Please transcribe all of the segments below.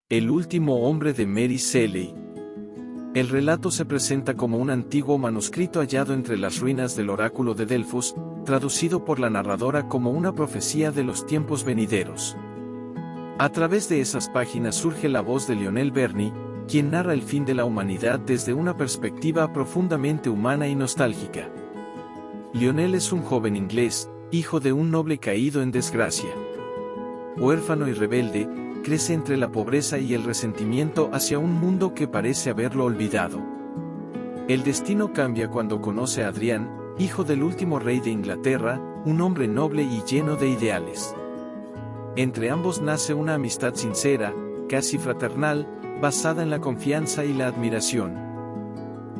El último hombre de Mary Shelley. El relato se presenta como un antiguo manuscrito hallado entre las ruinas del oráculo de Delfos, traducido por la narradora como una profecía de los tiempos venideros. A través de esas páginas surge la voz de Lionel Verney, quien narra el fin de la humanidad desde una perspectiva profundamente humana y nostálgica. Lionel es un joven inglés, hijo de un noble caído en desgracia. Huérfano y rebelde, crece entre la pobreza y el resentimiento hacia un mundo que parece haberlo olvidado. El destino cambia cuando conoce a Adrian, hijo del último rey de Inglaterra, un hombre noble y lleno de ideales. Entre ambos nace una amistad sincera, casi fraternal, basada en la confianza y la admiración.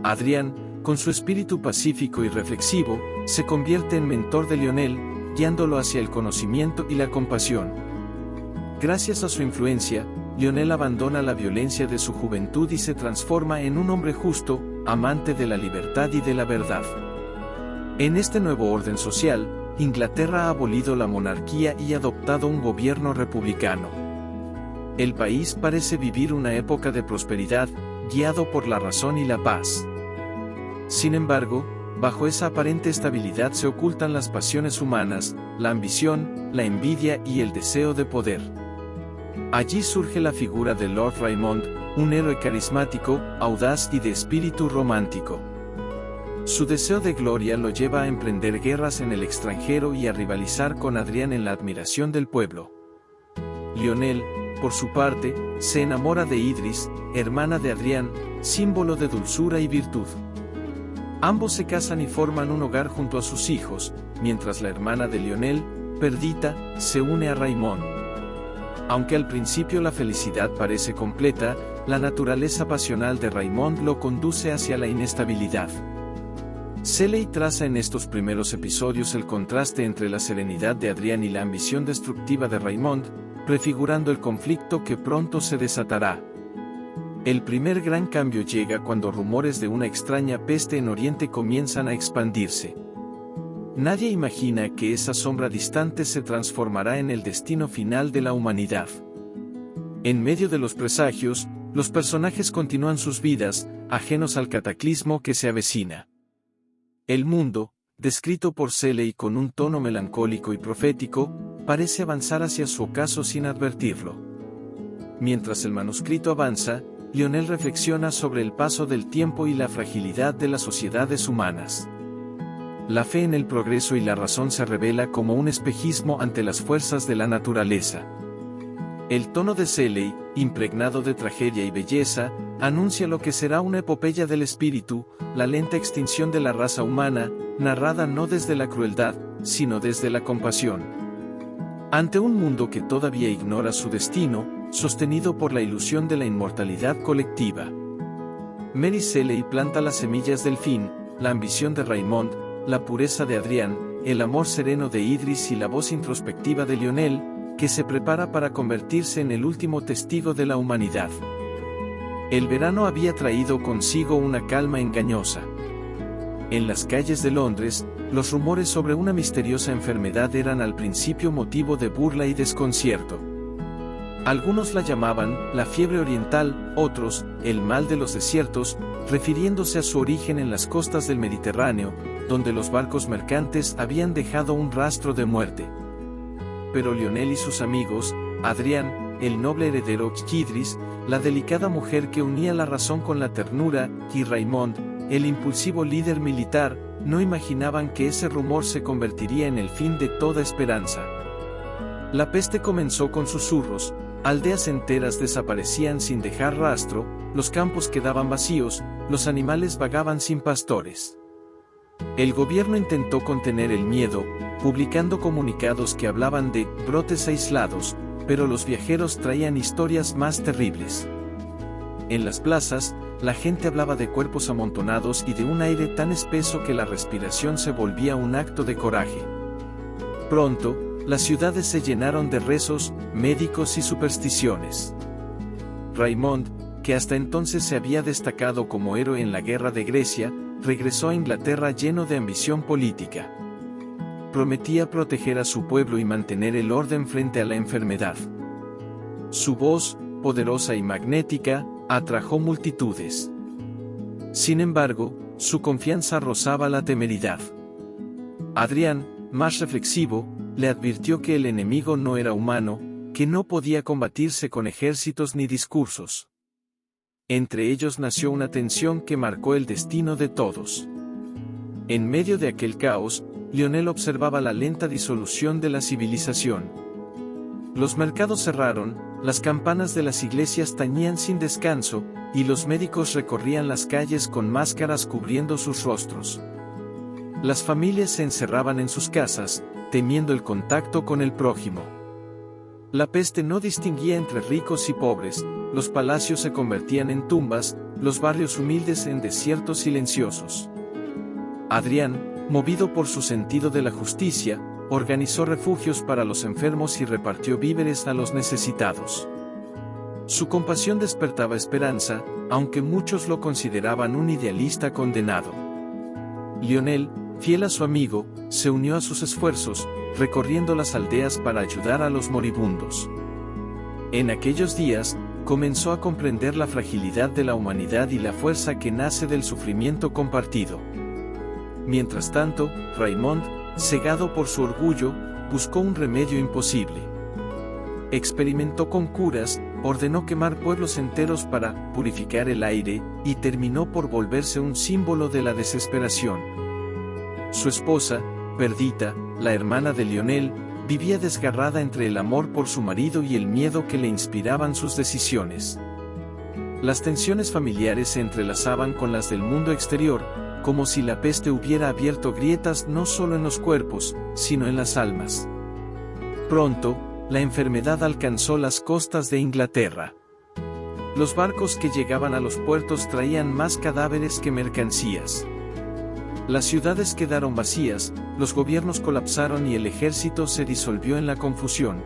Adrian, con su espíritu pacífico y reflexivo, se convierte en mentor de Lionel, guiándolo hacia el conocimiento y la compasión. Gracias a su influencia, Lionel abandona la violencia de su juventud y se transforma en un hombre justo, amante de la libertad y de la verdad. En este nuevo orden social, Inglaterra ha abolido la monarquía y adoptado un gobierno republicano. El país parece vivir una época de prosperidad, guiado por la razón y la paz. Sin embargo, bajo esa aparente estabilidad se ocultan las pasiones humanas, la ambición, la envidia y el deseo de poder. Allí surge la figura de Lord Raymond, un héroe carismático, audaz y de espíritu romántico. Su deseo de gloria lo lleva a emprender guerras en el extranjero y a rivalizar con Adrian en la admiración del pueblo. Lionel, por su parte, se enamora de Idris, hermana de Adrian, símbolo de dulzura y virtud. Ambos se casan y forman un hogar junto a sus hijos, mientras la hermana de Lionel, Perdita, se une a Raymond. Aunque al principio la felicidad parece completa, la naturaleza pasional de Raymond lo conduce hacia la inestabilidad. Shelley traza en estos primeros episodios el contraste entre la serenidad de Adrian y la ambición destructiva de Raymond, prefigurando el conflicto que pronto se desatará. El primer gran cambio llega cuando rumores de una extraña peste en Oriente comienzan a expandirse. Nadie imagina que esa sombra distante se transformará en el destino final de la humanidad. En medio de los presagios, los personajes continúan sus vidas, ajenos al cataclismo que se avecina. El mundo, descrito por Shelley con un tono melancólico y profético, parece avanzar hacia su ocaso sin advertirlo. Mientras el manuscrito avanza, Lionel reflexiona sobre el paso del tiempo y la fragilidad de las sociedades humanas. La fe en el progreso y la razón se revela como un espejismo ante las fuerzas de la naturaleza. El tono de Shelley, impregnado de tragedia y belleza, anuncia lo que será una epopeya del espíritu, la lenta extinción de la raza humana, narrada no desde la crueldad, sino desde la compasión. Ante un mundo que todavía ignora su destino, sostenido por la ilusión de la inmortalidad colectiva. Mary Shelley planta las semillas del fin, la ambición de Raymond, la pureza de Adrian, el amor sereno de Idris y la voz introspectiva de Lionel, que se prepara para convertirse en el último testigo de la humanidad. El verano había traído consigo una calma engañosa. En las calles de Londres, los rumores sobre una misteriosa enfermedad eran al principio motivo de burla y desconcierto. Algunos la llamaban la fiebre oriental, otros, el mal de los desiertos, refiriéndose a su origen en las costas del Mediterráneo, donde los barcos mercantes habían dejado un rastro de muerte. Pero Lionel y sus amigos, Adrian, el noble heredero Idris, la delicada mujer que unía la razón con la ternura, y Raymond, el impulsivo líder militar, no imaginaban que ese rumor se convertiría en el fin de toda esperanza. La peste comenzó con susurros, aldeas enteras desaparecían sin dejar rastro, los campos quedaban vacíos, los animales vagaban sin pastores. El gobierno intentó contener el miedo, publicando comunicados que hablaban de brotes aislados, pero los viajeros traían historias más terribles. En las plazas, la gente hablaba de cuerpos amontonados y de un aire tan espeso que la respiración se volvía un acto de coraje. Pronto, las ciudades se llenaron de rezos, médicos y supersticiones. Raymond, que hasta entonces se había destacado como héroe en la guerra de Grecia, regresó a Inglaterra lleno de ambición política. Prometía proteger a su pueblo y mantener el orden frente a la enfermedad. Su voz, poderosa y magnética, atrajo multitudes. Sin embargo, su confianza rozaba la temeridad. Adrián, más reflexivo, le advirtió que el enemigo no era humano, que no podía combatirse con ejércitos ni discursos. Entre ellos nació una tensión que marcó el destino de todos. En medio de aquel caos, Lionel observaba la lenta disolución de la civilización. Los mercados cerraron, las campanas de las iglesias tañían sin descanso, y los médicos recorrían las calles con máscaras cubriendo sus rostros. Las familias se encerraban en sus casas, temiendo el contacto con el prójimo. La peste no distinguía entre ricos y pobres, los palacios se convertían en tumbas, los barrios humildes en desiertos silenciosos. Adrián, movido por su sentido de la justicia, organizó refugios para los enfermos y repartió víveres a los necesitados. Su compasión despertaba esperanza, aunque muchos lo consideraban un idealista condenado. Lionel, fiel a su amigo, se unió a sus esfuerzos, recorriendo las aldeas para ayudar a los moribundos. En aquellos días, comenzó a comprender la fragilidad de la humanidad y la fuerza que nace del sufrimiento compartido. Mientras tanto, Raymond, cegado por su orgullo, buscó un remedio imposible. Experimentó con curas, ordenó quemar pueblos enteros para purificar el aire, y terminó por volverse un símbolo de la desesperación. Su esposa, Perdita, la hermana de Lionel, vivía desgarrada entre el amor por su marido y el miedo que le inspiraban sus decisiones. Las tensiones familiares se entrelazaban con las del mundo exterior, como si la peste hubiera abierto grietas no solo en los cuerpos, sino en las almas. Pronto, la enfermedad alcanzó las costas de Inglaterra. Los barcos que llegaban a los puertos traían más cadáveres que mercancías. Las ciudades quedaron vacías, los gobiernos colapsaron y el ejército se disolvió en la confusión.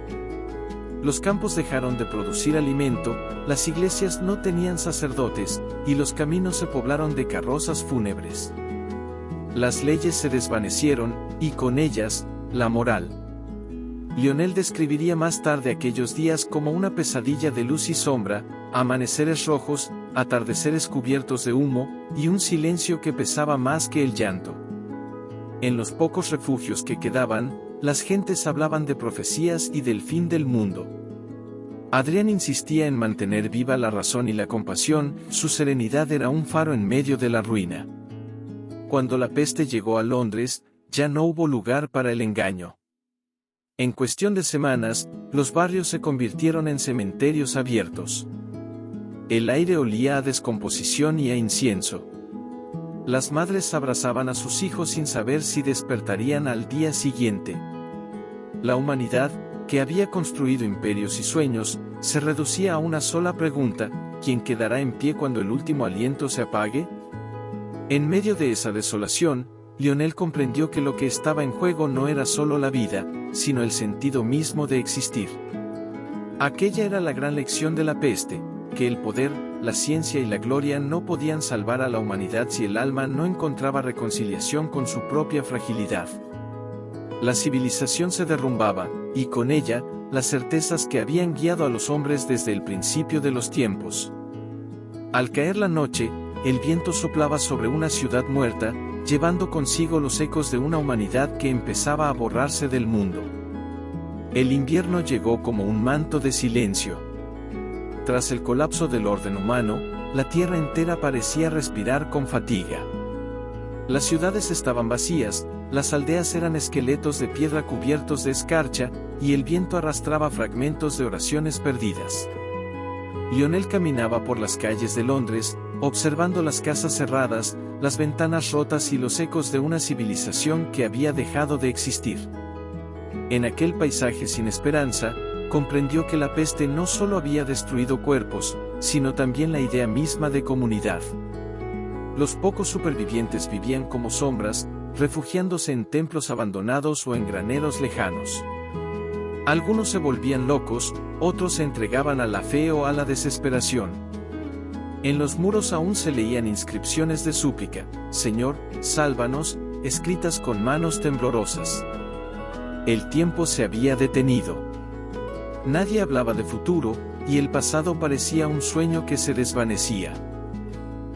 Los campos dejaron de producir alimento, las iglesias no tenían sacerdotes, y los caminos se poblaron de carrozas fúnebres. Las leyes se desvanecieron, y con ellas, la moral. Lionel describiría más tarde aquellos días como una pesadilla de luz y sombra, amaneceres rojos, atardeceres cubiertos de humo, y un silencio que pesaba más que el llanto. En los pocos refugios que quedaban, las gentes hablaban de profecías y del fin del mundo. Adrián insistía en mantener viva la razón y la compasión, su serenidad era un faro en medio de la ruina. Cuando la peste llegó a Londres, ya no hubo lugar para el engaño. En cuestión de semanas, los barrios se convirtieron en cementerios abiertos. El aire olía a descomposición y a incienso. Las madres abrazaban a sus hijos sin saber si despertarían al día siguiente. La humanidad, que había construido imperios y sueños, se reducía a una sola pregunta: ¿quién quedará en pie cuando el último aliento se apague? En medio de esa desolación, Lionel comprendió que lo que estaba en juego no era solo la vida, sino el sentido mismo de existir. Aquella era la gran lección de la peste, que el poder, la ciencia y la gloria no podían salvar a la humanidad si el alma no encontraba reconciliación con su propia fragilidad. La civilización se derrumbaba, y con ella, las certezas que habían guiado a los hombres desde el principio de los tiempos. Al caer la noche, el viento soplaba sobre una ciudad muerta, llevando consigo los ecos de una humanidad que empezaba a borrarse del mundo. El invierno llegó como un manto de silencio. Tras el colapso del orden humano, la tierra entera parecía respirar con fatiga. Las ciudades estaban vacías, las aldeas eran esqueletos de piedra cubiertos de escarcha, y el viento arrastraba fragmentos de oraciones perdidas. Lionel caminaba por las calles de Londres, observando las casas cerradas, las ventanas rotas y los ecos de una civilización que había dejado de existir. En aquel paisaje sin esperanza, comprendió que la peste no solo había destruido cuerpos, sino también la idea misma de comunidad. Los pocos supervivientes vivían como sombras, refugiándose en templos abandonados o en graneros lejanos. Algunos se volvían locos, otros se entregaban a la fe o a la desesperación. En los muros aún se leían inscripciones de súplica: «Señor, sálvanos», escritas con manos temblorosas. El tiempo se había detenido. Nadie hablaba de futuro, y el pasado parecía un sueño que se desvanecía.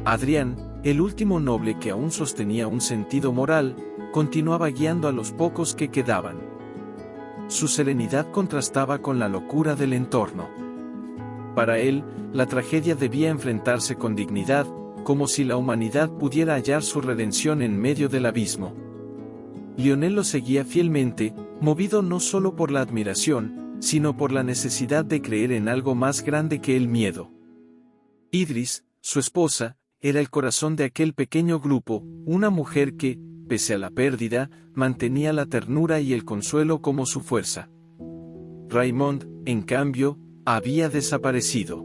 Adrián, el último noble que aún sostenía un sentido moral, continuaba guiando a los pocos que quedaban. Su serenidad contrastaba con la locura del entorno. Para él, la tragedia debía enfrentarse con dignidad, como si la humanidad pudiera hallar su redención en medio del abismo. Lionel lo seguía fielmente, movido no solo por la admiración, sino por la necesidad de creer en algo más grande que el miedo. Idris, su esposa, era el corazón de aquel pequeño grupo, una mujer que, pese a la pérdida, mantenía la ternura y el consuelo como su fuerza. Raymond, en cambio, había desaparecido.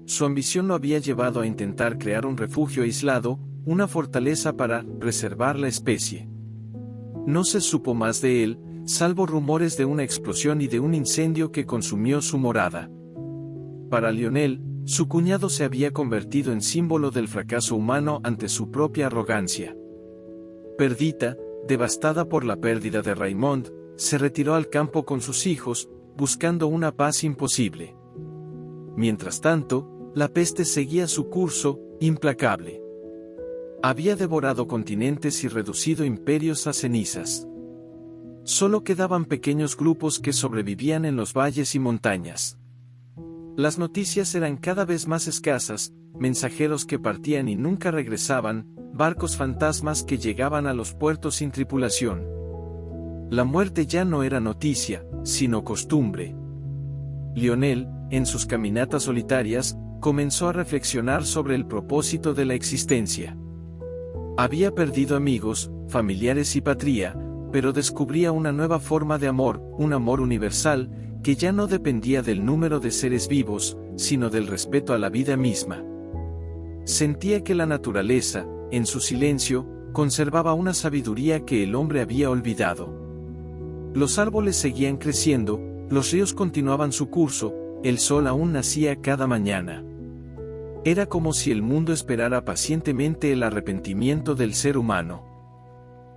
Su ambición lo había llevado a intentar crear un refugio aislado, una fortaleza para preservar la especie. No se supo más de él, salvo rumores de una explosión y de un incendio que consumió su morada. Para Lionel, su cuñado se había convertido en símbolo del fracaso humano ante su propia arrogancia. Perdita, devastada por la pérdida de Raymond, se retiró al campo con sus hijos, buscando una paz imposible. Mientras tanto, la peste seguía su curso, implacable. Había devorado continentes y reducido imperios a cenizas. Solo quedaban pequeños grupos que sobrevivían en los valles y montañas. Las noticias eran cada vez más escasas, mensajeros que partían y nunca regresaban, barcos fantasmas que llegaban a los puertos sin tripulación. La muerte ya no era noticia, sino costumbre. Lionel, en sus caminatas solitarias, comenzó a reflexionar sobre el propósito de la existencia. Había perdido amigos, familiares y patria, pero descubría una nueva forma de amor, un amor universal, que ya no dependía del número de seres vivos, sino del respeto a la vida misma. Sentía que la naturaleza, en su silencio, conservaba una sabiduría que el hombre había olvidado. Los árboles seguían creciendo, los ríos continuaban su curso, el sol aún nacía cada mañana. Era como si el mundo esperara pacientemente el arrepentimiento del ser humano.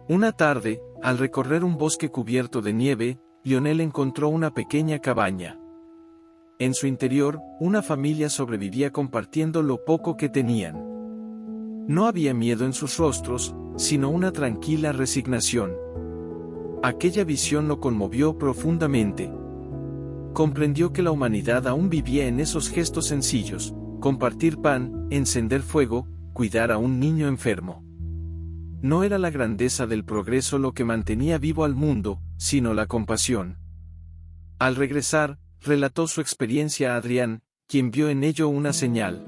Una tarde, al recorrer un bosque cubierto de nieve, Lionel encontró una pequeña cabaña. En su interior, una familia sobrevivía compartiendo lo poco que tenían. No había miedo en sus rostros, sino una tranquila resignación. Aquella visión lo conmovió profundamente. Comprendió que la humanidad aún vivía en esos gestos sencillos: compartir pan, encender fuego, cuidar a un niño enfermo. No era la grandeza del progreso lo que mantenía vivo al mundo, sino la compasión. Al regresar, relató su experiencia a Adrián, quien vio en ello una señal.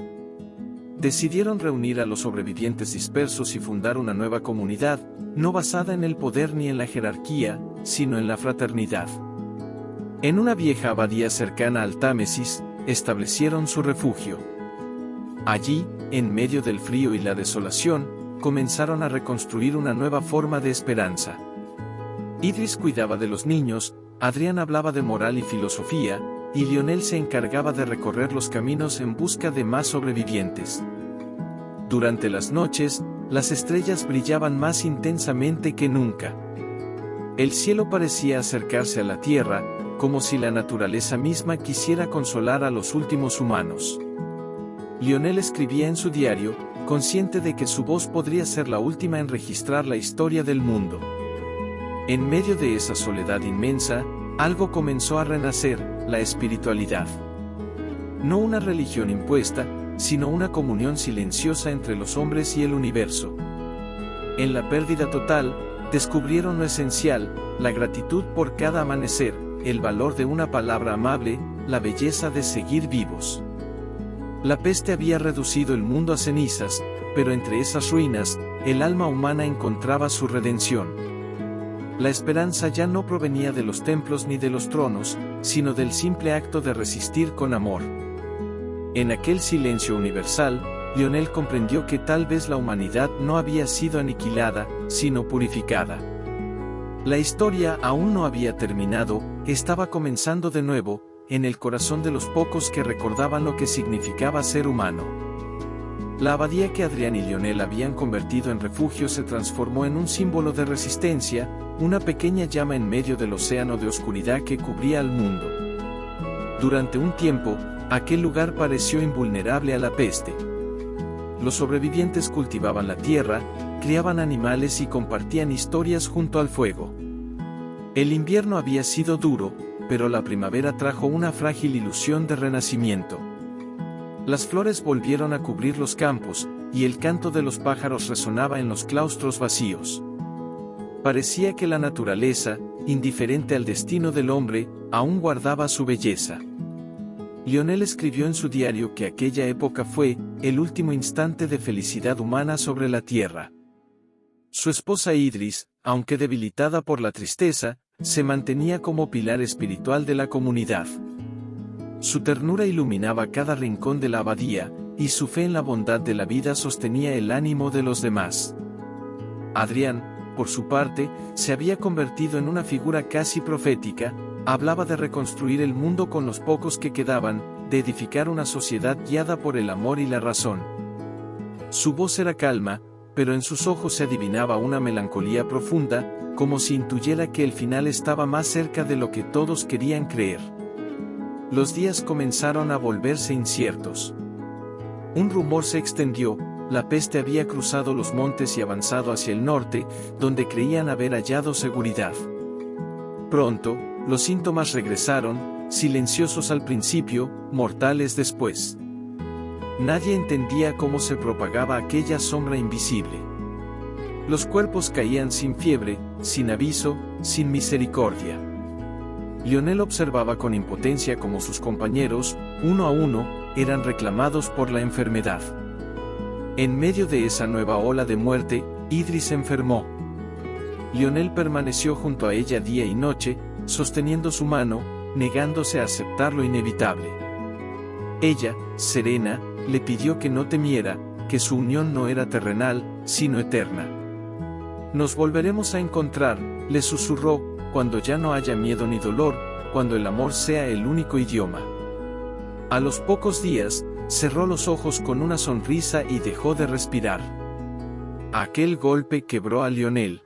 Decidieron reunir a los sobrevivientes dispersos y fundar una nueva comunidad, no basada en el poder ni en la jerarquía, sino en la fraternidad. En una vieja abadía cercana al Támesis, establecieron su refugio. Allí, en medio del frío y la desolación, comenzaron a reconstruir una nueva forma de esperanza. Idris cuidaba de los niños, Adrián hablaba de moral y filosofía, y Lionel se encargaba de recorrer los caminos en busca de más sobrevivientes. Durante las noches, las estrellas brillaban más intensamente que nunca. El cielo parecía acercarse a la tierra, como si la naturaleza misma quisiera consolar a los últimos humanos. Lionel escribía en su diario, consciente de que su voz podría ser la última en registrar la historia del mundo. En medio de esa soledad inmensa, algo comenzó a renacer: la espiritualidad. No una religión impuesta, sino una comunión silenciosa entre los hombres y el universo. En la pérdida total, descubrieron lo esencial: la gratitud por cada amanecer, el valor de una palabra amable, la belleza de seguir vivos. La peste había reducido el mundo a cenizas, pero entre esas ruinas, el alma humana encontraba su redención. La esperanza ya no provenía de los templos ni de los tronos, sino del simple acto de resistir con amor. En aquel silencio universal, Lionel comprendió que tal vez la humanidad no había sido aniquilada, sino purificada. La historia aún no había terminado, estaba comenzando de nuevo, en el corazón de los pocos que recordaban lo que significaba ser humano. La abadía que Adrián y Lionel habían convertido en refugio se transformó en un símbolo de resistencia, una pequeña llama en medio del océano de oscuridad que cubría al mundo. Durante un tiempo, aquel lugar pareció invulnerable a la peste. Los sobrevivientes cultivaban la tierra, criaban animales y compartían historias junto al fuego. El invierno había sido duro, pero la primavera trajo una frágil ilusión de renacimiento. Las flores volvieron a cubrir los campos, y el canto de los pájaros resonaba en los claustros vacíos. Parecía que la naturaleza, indiferente al destino del hombre, aún guardaba su belleza. Lionel escribió en su diario que aquella época fue el último instante de felicidad humana sobre la tierra. Su esposa Idris, aunque debilitada por la tristeza, se mantenía como pilar espiritual de la comunidad. Su ternura iluminaba cada rincón de la abadía, y su fe en la bondad de la vida sostenía el ánimo de los demás. Adrián, por su parte, se había convertido en una figura casi profética. Hablaba de reconstruir el mundo con los pocos que quedaban, de edificar una sociedad guiada por el amor y la razón. Su voz era calma, pero en sus ojos se adivinaba una melancolía profunda, como si intuyera que el final estaba más cerca de lo que todos querían creer. Los días comenzaron a volverse inciertos. Un rumor se extendió: la peste había cruzado los montes y avanzado hacia el norte, donde creían haber hallado seguridad. Pronto, los síntomas regresaron, silenciosos al principio, mortales después. Nadie entendía cómo se propagaba aquella sombra invisible. Los cuerpos caían sin fiebre, sin aviso, sin misericordia. Lionel observaba con impotencia cómo sus compañeros, uno a uno, eran reclamados por la enfermedad. En medio de esa nueva ola de muerte, Idris se enfermó. Lionel permaneció junto a ella día y noche, sosteniendo su mano, negándose a aceptar lo inevitable. Ella, serena, le pidió que no temiera, que su unión no era terrenal, sino eterna. Nos volveremos a encontrar, le susurró, cuando ya no haya miedo ni dolor, cuando el amor sea el único idioma. A los pocos días, cerró los ojos con una sonrisa y dejó de respirar. Aquel golpe quebró a Lionel.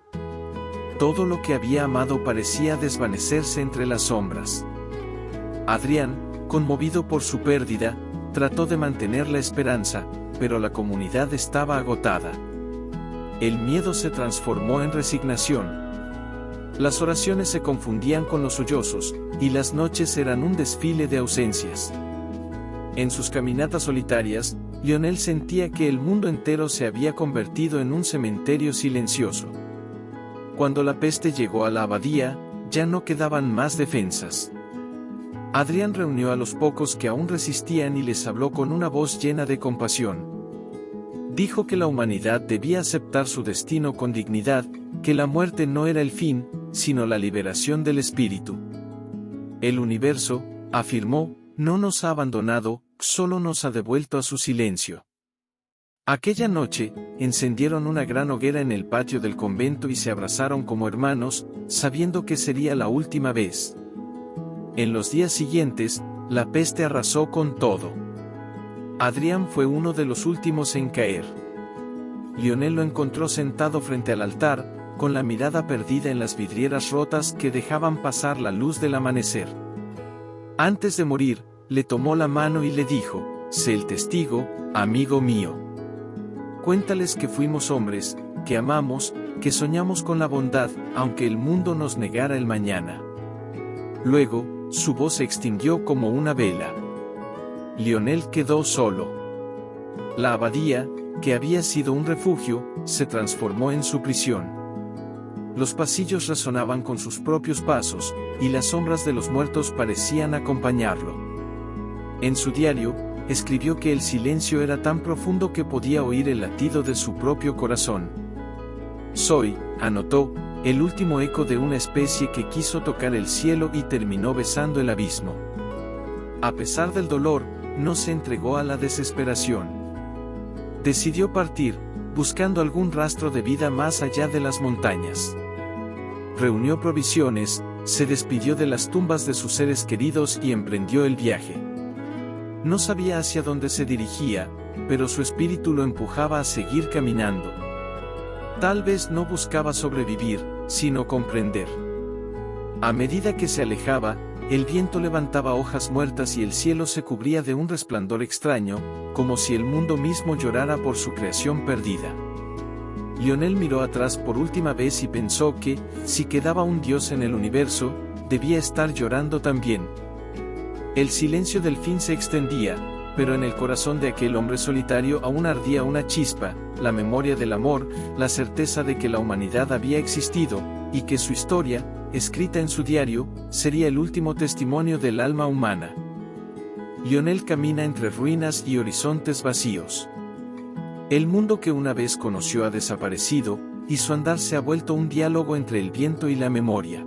Todo lo que había amado parecía desvanecerse entre las sombras. Adrián, conmovido por su pérdida, trató de mantener la esperanza, pero la comunidad estaba agotada. El miedo se transformó en resignación. Las oraciones se confundían con los sollozos, y las noches eran un desfile de ausencias. En sus caminatas solitarias, Lionel sentía que el mundo entero se había convertido en un cementerio silencioso. Cuando la peste llegó a la abadía, ya no quedaban más defensas. Adrián reunió a los pocos que aún resistían y les habló con una voz llena de compasión. Dijo que la humanidad debía aceptar su destino con dignidad, que la muerte no era el fin, sino la liberación del espíritu. El universo, afirmó, no nos ha abandonado, solo nos ha devuelto a su silencio. Aquella noche, encendieron una gran hoguera en el patio del convento y se abrazaron como hermanos, sabiendo que sería la última vez. En los días siguientes, la peste arrasó con todo. Adrián fue uno de los últimos en caer. Lionel lo encontró sentado frente al altar, con la mirada perdida en las vidrieras rotas que dejaban pasar la luz del amanecer. Antes de morir, le tomó la mano y le dijo: sé el testigo, amigo mío. Cuéntales que fuimos hombres, que amamos, que soñamos con la bondad, aunque el mundo nos negara el mañana. Luego, su voz se extinguió como una vela. Lionel quedó solo. La abadía, que había sido un refugio, se transformó en su prisión. Los pasillos resonaban con sus propios pasos, y las sombras de los muertos parecían acompañarlo. En su diario, escribió que el silencio era tan profundo que podía oír el latido de su propio corazón. Soy, anotó, el último eco de una especie que quiso tocar el cielo y terminó besando el abismo. A pesar del dolor, no se entregó a la desesperación. Decidió partir, buscando algún rastro de vida más allá de las montañas. Reunió provisiones, se despidió de las tumbas de sus seres queridos y emprendió el viaje. No sabía hacia dónde se dirigía, pero su espíritu lo empujaba a seguir caminando. Tal vez no buscaba sobrevivir, sino comprender. A medida que se alejaba, el viento levantaba hojas muertas y el cielo se cubría de un resplandor extraño, como si el mundo mismo llorara por su creación perdida. Lionel miró atrás por última vez y pensó que, si quedaba un dios en el universo, debía estar llorando también. El silencio del fin se extendía, pero en el corazón de aquel hombre solitario aún ardía una chispa, la memoria del amor, la certeza de que la humanidad había existido, y que su historia, escrita en su diario, sería el último testimonio del alma humana. Lionel camina entre ruinas y horizontes vacíos. El mundo que una vez conoció ha desaparecido, y su andar se ha vuelto un diálogo entre el viento y la memoria.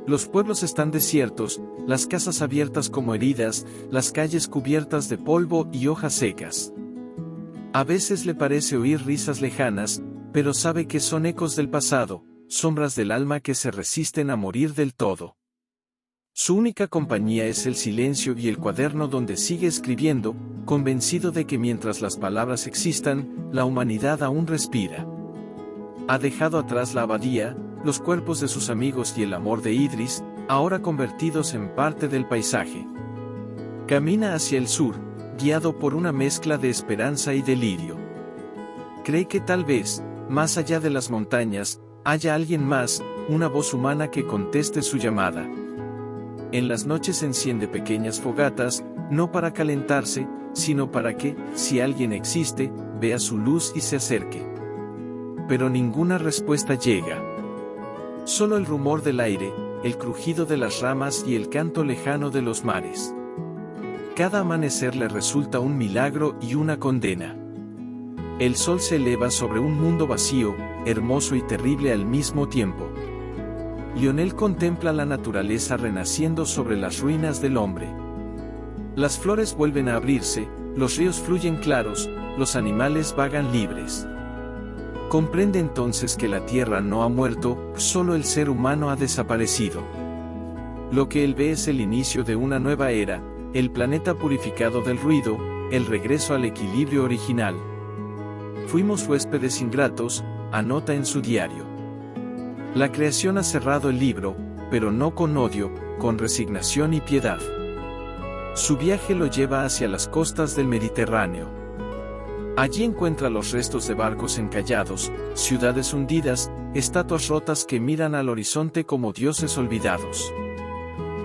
Los pueblos están desiertos, las casas abiertas como heridas, las calles cubiertas de polvo y hojas secas. A veces le parece oír risas lejanas, pero sabe que son ecos del pasado, sombras del alma que se resisten a morir del todo. Su única compañía es el silencio y el cuaderno donde sigue escribiendo, convencido de que mientras las palabras existan, la humanidad aún respira. Ha dejado atrás la abadía, los cuerpos de sus amigos y el amor de Idris, ahora convertidos en parte del paisaje. Camina hacia el sur, guiado por una mezcla de esperanza y delirio. Cree que tal vez, más allá de las montañas, haya alguien más, una voz humana que conteste su llamada. En las noches enciende pequeñas fogatas, no para calentarse, sino para que, si alguien existe, vea su luz y se acerque. Pero ninguna respuesta llega. Solo el rumor del aire, el crujido de las ramas y el canto lejano de los mares. Cada amanecer le resulta un milagro y una condena. El sol se eleva sobre un mundo vacío, hermoso y terrible al mismo tiempo. Lionel contempla la naturaleza renaciendo sobre las ruinas del hombre. Las flores vuelven a abrirse, los ríos fluyen claros, los animales vagan libres. Comprende entonces que la tierra no ha muerto, solo el ser humano ha desaparecido. Lo que él ve es el inicio de una nueva era, el planeta purificado del ruido, el regreso al equilibrio original. Fuimos huéspedes ingratos, anota en su diario. La creación ha cerrado el libro, pero no con odio, con resignación y piedad. Su viaje lo lleva hacia las costas del Mediterráneo. Allí encuentra los restos de barcos encallados, ciudades hundidas, estatuas rotas que miran al horizonte como dioses olvidados.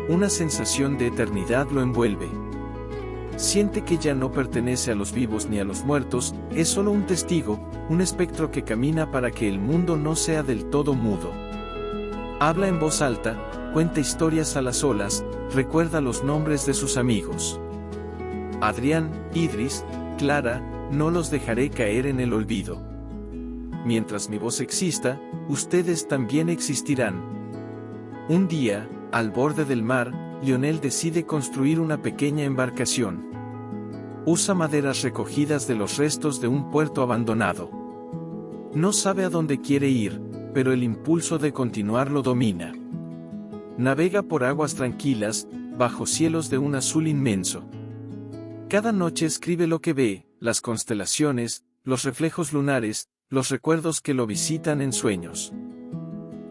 Una sensación de eternidad lo envuelve. Siente que ya no pertenece a los vivos ni a los muertos, es solo un testigo, un espectro que camina para que el mundo no sea del todo mudo. Habla en voz alta, cuenta historias a las olas, recuerda los nombres de sus amigos. Adrián, Idris, Clara, no los dejaré caer en el olvido. Mientras mi voz exista, ustedes también existirán. Un día, al borde del mar, Lionel decide construir una pequeña embarcación. Usa maderas recogidas de los restos de un puerto abandonado. No sabe a dónde quiere ir, pero el impulso de continuar lo domina. Navega por aguas tranquilas, bajo cielos de un azul inmenso. Cada noche escribe lo que ve, las constelaciones, los reflejos lunares, los recuerdos que lo visitan en sueños.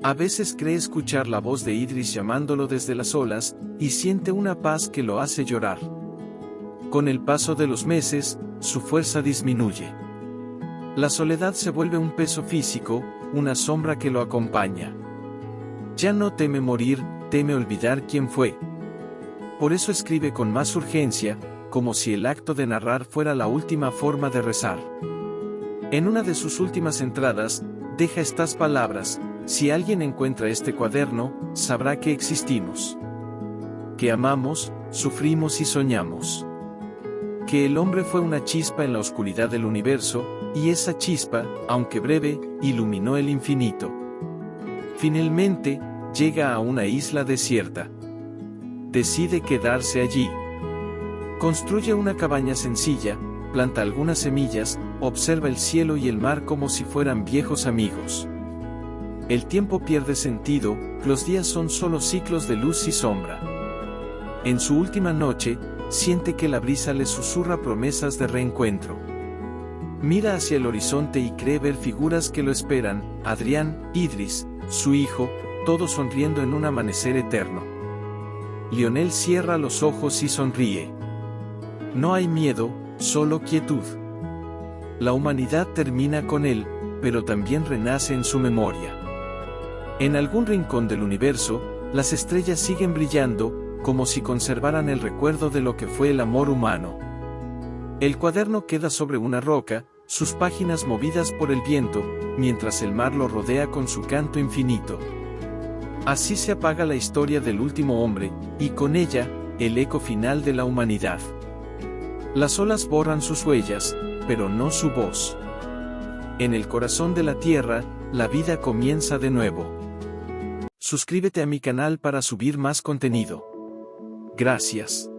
A veces cree escuchar la voz de Idris llamándolo desde las olas, y siente una paz que lo hace llorar. Con el paso de los meses, su fuerza disminuye. La soledad se vuelve un peso físico, una sombra que lo acompaña. Ya no teme morir, teme olvidar quién fue. Por eso escribe con más urgencia, como si el acto de narrar fuera la última forma de rezar. En una de sus últimas entradas, deja estas palabras: si alguien encuentra este cuaderno, sabrá que existimos. Que amamos, sufrimos y soñamos. Que el hombre fue una chispa en la oscuridad del universo, y esa chispa, aunque breve, iluminó el infinito. Finalmente, llega a una isla desierta. Decide quedarse allí. Construye una cabaña sencilla, planta algunas semillas, observa el cielo y el mar como si fueran viejos amigos. El tiempo pierde sentido, los días son solo ciclos de luz y sombra. En su última noche, siente que la brisa le susurra promesas de reencuentro. Mira hacia el horizonte y cree ver figuras que lo esperan: Adrián, Idris, su hijo, todos sonriendo en un amanecer eterno. Lionel cierra los ojos y sonríe. No hay miedo, solo quietud. La humanidad termina con él, pero también renace en su memoria. En algún rincón del universo, las estrellas siguen brillando, como si conservaran el recuerdo de lo que fue el amor humano. El cuaderno queda sobre una roca, sus páginas movidas por el viento, mientras el mar lo rodea con su canto infinito. Así se apaga la historia del último hombre, y con ella, el eco final de la humanidad. Las olas borran sus huellas, pero no su voz. En el corazón de la tierra, la vida comienza de nuevo. Suscríbete a mi canal para subir más contenido. Gracias.